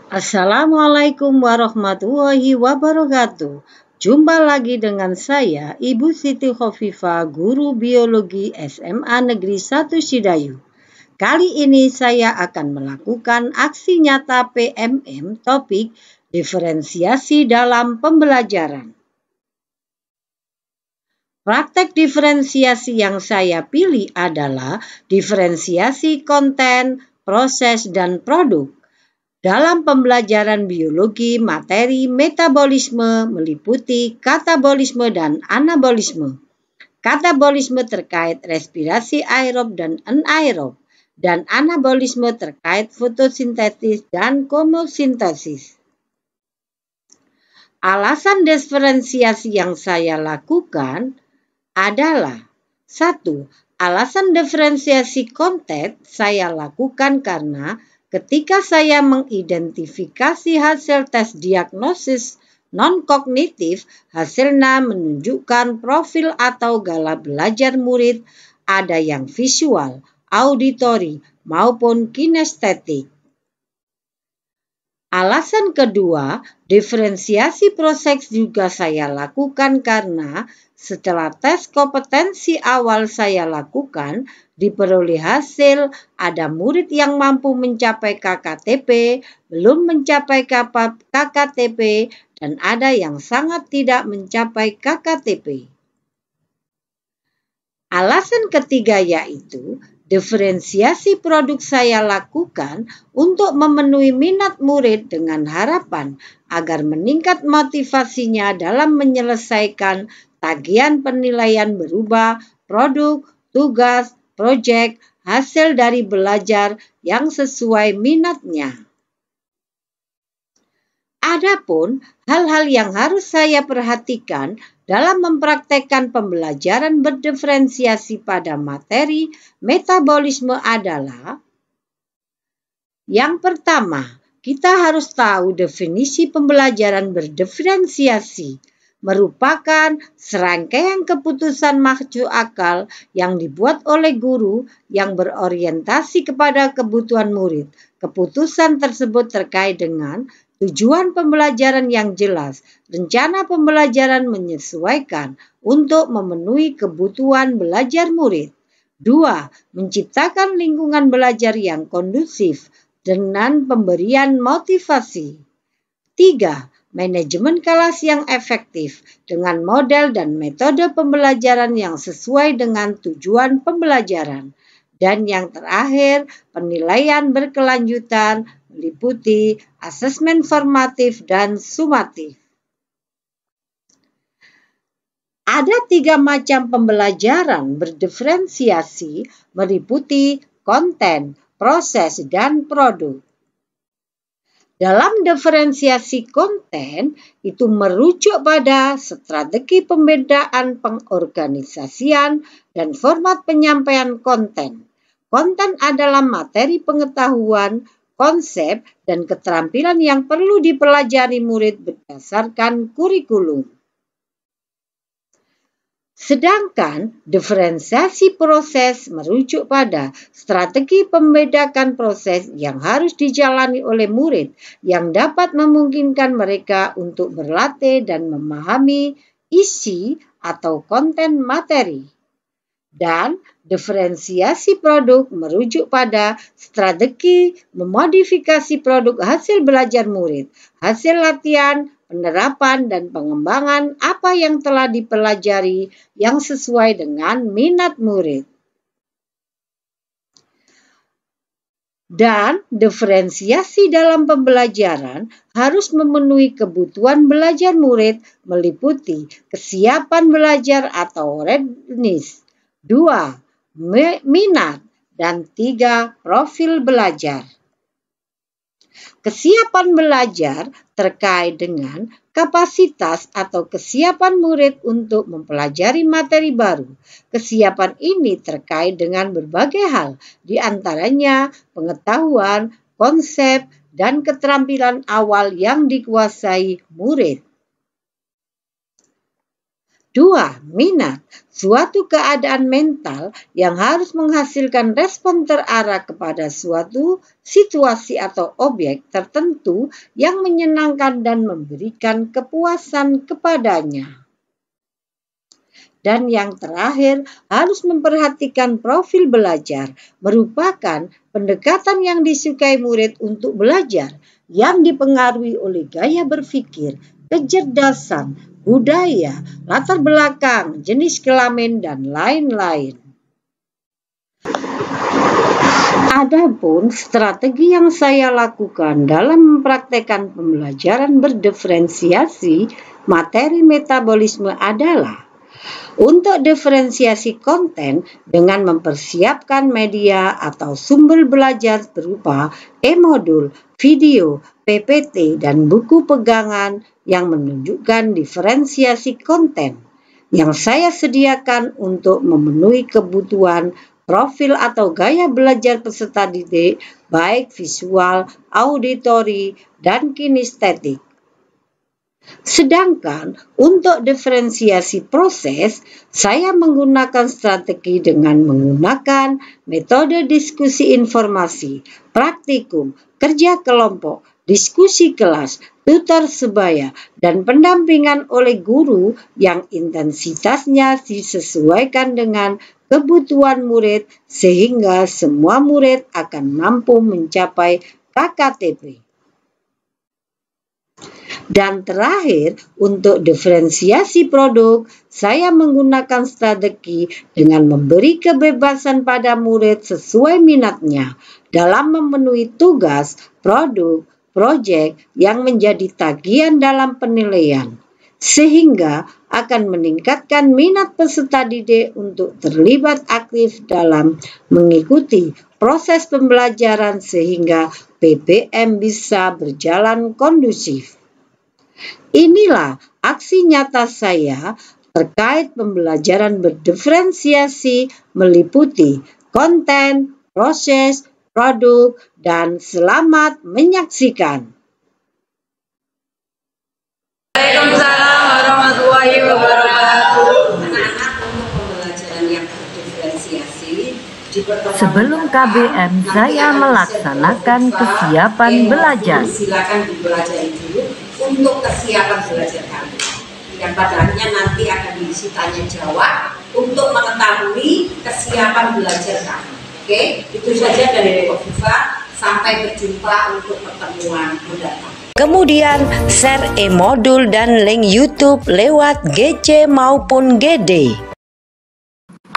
Assalamualaikum warahmatullahi wabarakatuh. Jumpa lagi dengan saya, Ibu Siti Khofifah, Guru Biologi SMA Negeri 1 Sidayu. Kali ini saya akan melakukan aksi nyata PMM topik diferensiasi dalam pembelajaran. Praktek diferensiasi yang saya pilih adalah diferensiasi konten, proses, dan produk. Dalam pembelajaran biologi, materi metabolisme meliputi katabolisme dan anabolisme. Katabolisme terkait respirasi aerob dan anaerob, dan anabolisme terkait fotosintesis dan komosintesis. Alasan diferensiasi yang saya lakukan adalah 1. Alasan diferensiasi konten saya lakukan karena ketika saya mengidentifikasi hasil tes diagnosis non-kognitif, hasilnya menunjukkan profil atau gala belajar murid ada yang visual, auditori, maupun kinestetik. Alasan kedua, diferensiasi proses juga saya lakukan karena setelah tes kompetensi awal saya lakukan, diperoleh hasil ada murid yang mampu mencapai KKTP, belum mencapai KKTP, dan ada yang sangat tidak mencapai KKTP. Alasan ketiga yaitu diferensiasi produk saya lakukan untuk memenuhi minat murid dengan harapan agar meningkat motivasinya dalam menyelesaikan tagihan penilaian berupa produk, tugas, proyek, hasil dari belajar yang sesuai minatnya. Adapun hal-hal yang harus saya perhatikan dalam mempraktekkan pembelajaran berdiferensiasi pada materi metabolisme adalah yang pertama, kita harus tahu definisi pembelajaran berdiferensiasi merupakan serangkaian keputusan masuk akal yang dibuat oleh guru yang berorientasi kepada kebutuhan murid. Keputusan tersebut terkait dengan tujuan pembelajaran yang jelas, rencana pembelajaran menyesuaikan untuk memenuhi kebutuhan belajar murid. 2. Menciptakan lingkungan belajar yang kondusif dengan pemberian motivasi. 3. Manajemen kelas yang efektif dengan model dan metode pembelajaran yang sesuai dengan tujuan pembelajaran. Dan yang terakhir, penilaian berkelanjutan meliputi asesmen formatif dan sumatif. Ada 3 macam pembelajaran berdiferensiasi meliputi konten, proses, dan produk. Dalam diferensiasi konten itu merujuk pada strategi pembedaan pengorganisasian dan format penyampaian konten. Konten adalah materi pengetahuan, konsep, dan keterampilan yang perlu dipelajari murid berdasarkan kurikulum. Sedangkan diferensiasi proses merujuk pada strategi pembedakan proses yang harus dijalani oleh murid yang dapat memungkinkan mereka untuk berlatih dan memahami isi atau konten materi. Dan diferensiasi produk merujuk pada strategi memodifikasi produk hasil belajar murid, hasil latihan, penerapan, dan pengembangan apa yang telah dipelajari yang sesuai dengan minat murid. Dan diferensiasi dalam pembelajaran harus memenuhi kebutuhan belajar murid meliputi kesiapan belajar atau readiness, 2. Minat, dan 3. Profil belajar. Kesiapan belajar terkait dengan kapasitas atau kesiapan murid untuk mempelajari materi baru. Kesiapan ini terkait dengan berbagai hal, di antaranya pengetahuan, konsep, dan keterampilan awal yang dikuasai murid. 2. Minat, suatu keadaan mental yang harus menghasilkan respon terarah kepada suatu situasi atau objek tertentu yang menyenangkan dan memberikan kepuasan kepadanya. Dan yang terakhir, harus memperhatikan profil belajar, merupakan pendekatan yang disukai murid untuk belajar, yang dipengaruhi oleh gaya berpikir, kecerdasan, budaya, latar belakang, jenis kelamin, dan lain-lain. Adapun strategi yang saya lakukan dalam mempraktekkan pembelajaran berdiferensiasi materi metabolisme adalah untuk diferensiasi konten dengan mempersiapkan media atau sumber belajar berupa e-modul, video, PPT, dan buku pegangan yang menunjukkan diferensiasi konten yang saya sediakan untuk memenuhi kebutuhan profil atau gaya belajar peserta didik baik visual, auditori, dan kinestetik. Sedangkan untuk diferensiasi proses, saya menggunakan strategi dengan menggunakan metode diskusi informasi, praktikum, kerja kelompok, diskusi kelas, tutor sebaya, dan pendampingan oleh guru yang intensitasnya disesuaikan dengan kebutuhan murid sehingga semua murid akan mampu mencapai KKTP. Dan terakhir, untuk diferensiasi produk, saya menggunakan strategi dengan memberi kebebasan pada murid sesuai minatnya dalam memenuhi tugas, produk, proyek yang menjadi tagihan dalam penilaian, sehingga akan meningkatkan minat peserta didik untuk terlibat aktif dalam mengikuti proses pembelajaran sehingga PBM bisa berjalan kondusif. Inilah aksi nyata saya terkait pembelajaran berdiferensiasi meliputi konten, proses, produk, dan selamat menyaksikan. Waalaikumsalam warahmatullahi wabarakatuh. Anak-anak untuk pembelajaran yang berdiferensiasi. Sebelum KBM, saya melaksanakan kesiapan belajar. Silakan dipelajari dulu untuk kesiapan belajar kami. Yang padanya nanti akan diisi tanya jawab untuk mengetahui kesiapan belajar kami. Oke, itu saja dari Kofifa. Sampai berjumpa untuk pertemuan mendatang. Kemudian share e-modul dan link YouTube lewat GC maupun GD.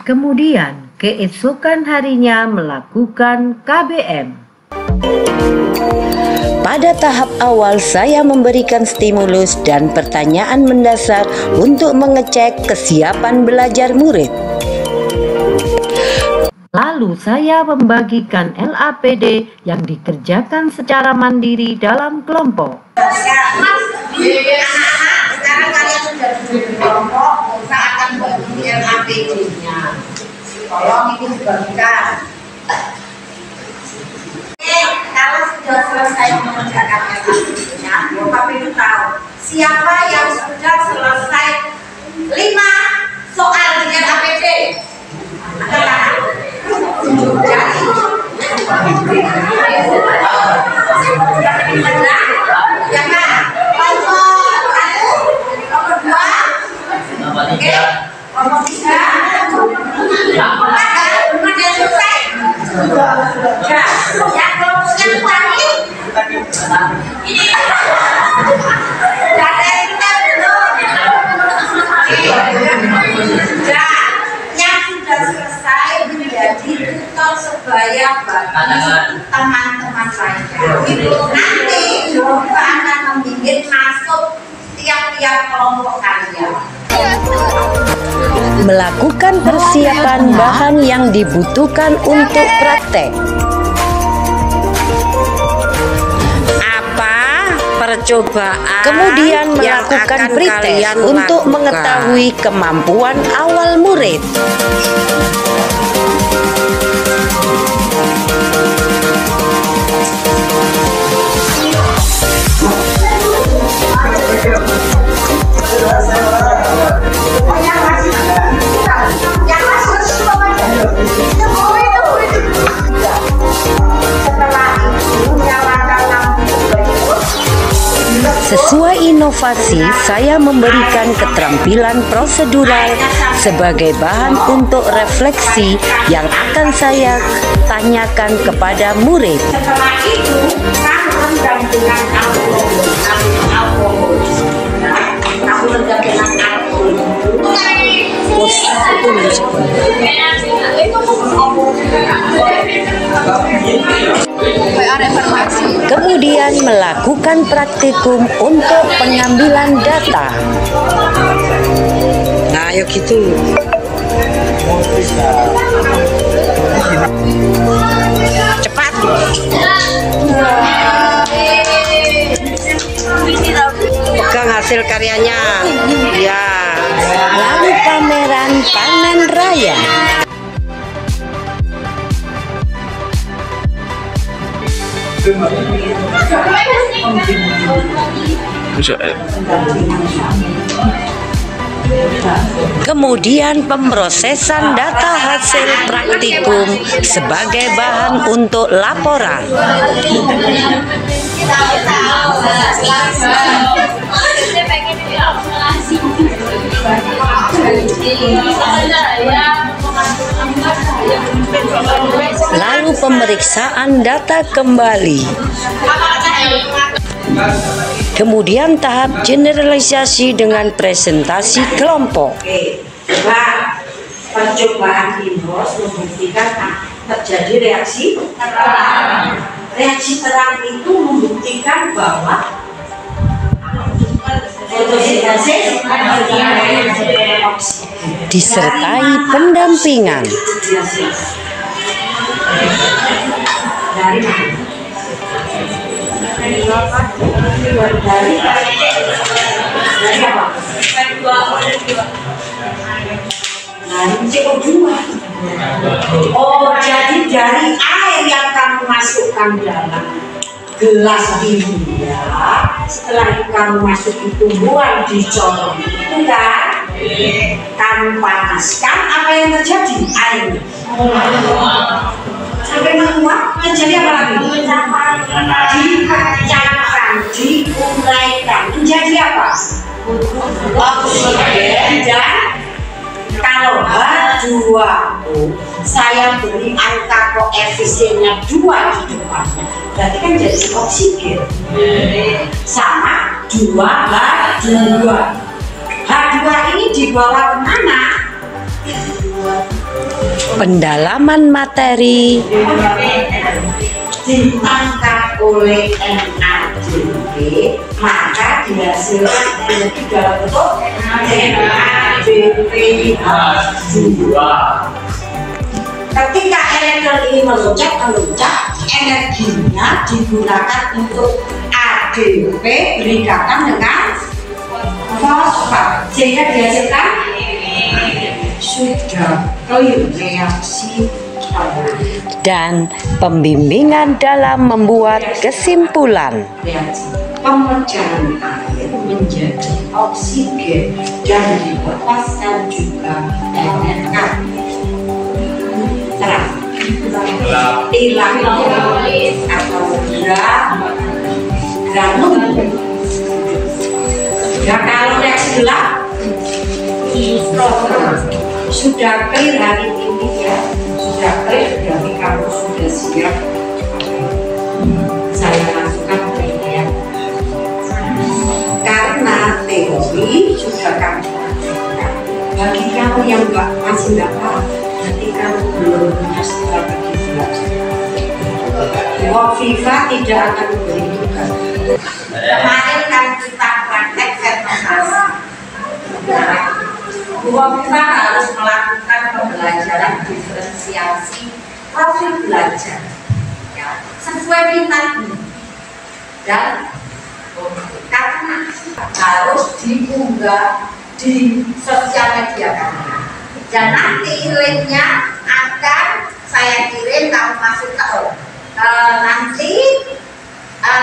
Kemudian keesokan harinya melakukan KBM. Pada tahap awal saya memberikan stimulus dan pertanyaan mendasar untuk mengecek kesiapan belajar murid. Lalu saya membagikan LAPD yang dikerjakan secara mandiri dalam kelompok. Anak-anak, sekarang kalian sudah duduk di kelompok, saya akan bagi LAPD-nya. Tolong ini dibagikan. Kalau sudah selesai mengerjakan LAPD-nya, Bapak Ibu tahu siapa yang sudah selesai 5 soal di LAPD? Sebaya bagi teman-teman saya. Nanti kita akan membimbing masuk tiap-tiap kelompok kalian. Melakukan persiapan bahan yang dibutuhkan untuk praktek. Percobaan. Kemudian melakukan pretest untuk mengetahui kemampuan awal murid. Oh, Sesuai inovasi, saya memberikan keterampilan prosedural sebagai bahan untuk refleksi yang akan saya tanyakan kepada murid. Setelah itu, kamu rendam dengan alkohol. Kamu rendam dengan alkohol. Kemudian melakukan praktikum untuk pengambilan data. Nah, ayo gitu. Cepat. Pegang hasil karyanya. Ya. Lalu pameran panen raya. Kemudian pemrosesan data hasil praktikum sebagai bahan untuk laporan. Lalu pemeriksaan data kembali. Kemudian tahap generalisasi dengan presentasi kelompok. Oke, percobaan Inros membuktikan terjadi reaksi terang. Reaksi terang itu membuktikan bahwa fotosintesis Disertai pendampingan. Dari apa? CO2. Oh, jadi dari air yang kamu masukkan dalam gelas ini ya, setelah itu kamu masukin tumbuhan dicolong itu kan, kamu panaskan, apa yang terjadi? Air sampai menguap, terjadi apa lagi? Dipecahkan, diuraikan, menjadi apa? Oksigen. Dan kalau H2O saya beri angka koefisiennya 2 di depannya, berarti kan jadi oksigen sama 2H2. H2 ini dibawa kemana? Pendalaman materi. Ditangkap oleh NADP, maka dihasilkan energi dalam bentuk NADPH2. Ketika elektron ini melonjak, energinya digunakan untuk ADP berikatan dengan fosfat, sehingga dihasilkan sudah clear reaksi dan pembimbingan dalam membuat kesimpulan. Pemecahan air menjadi oksigen dan dilepaskan juga NH. Terang, hilang atau granul. Ya kalau reaksi gelap sudah clear hari ini ya, sudah clear, berarti kamu sudah siap. Saya masukkan ke ini ya, karena teori sudah kamu lakukan. Bagi kamu yang masih nggak paham, berarti kamu belum punya strategi belajar. Viva tidak akan memberi tugas. Kemarin kan kita praktek fermentasi. Viva harus melakukan pembelajaran diferensiasi profil belajar ya, sesuai minatnya, dan karena harus diunggah di sosial media kami, dan nanti linknya akan saya kirim, kamu masuk ke nanti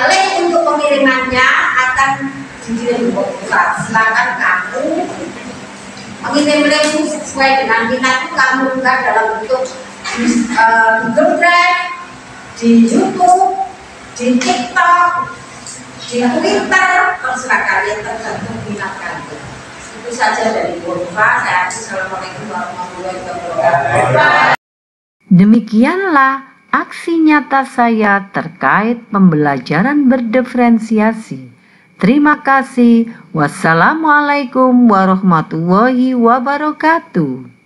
link untuk pengirimannya akan dikirim ke pusat. Silakan kamu mengirim link sesuai dengan minat kamu, unggah dalam bentuk Google Drive, di YouTube, di TikTok, Di Twitter terserah kalian, tergantung minat kalian. Itu saja dari Bonfa. Saya Assalamualaikum warahmatullahi wabarakatuh. Demikianlah aksi nyata saya terkait pembelajaran berdiferensiasi. Terima kasih. Wassalamualaikum warahmatullahi wabarakatuh.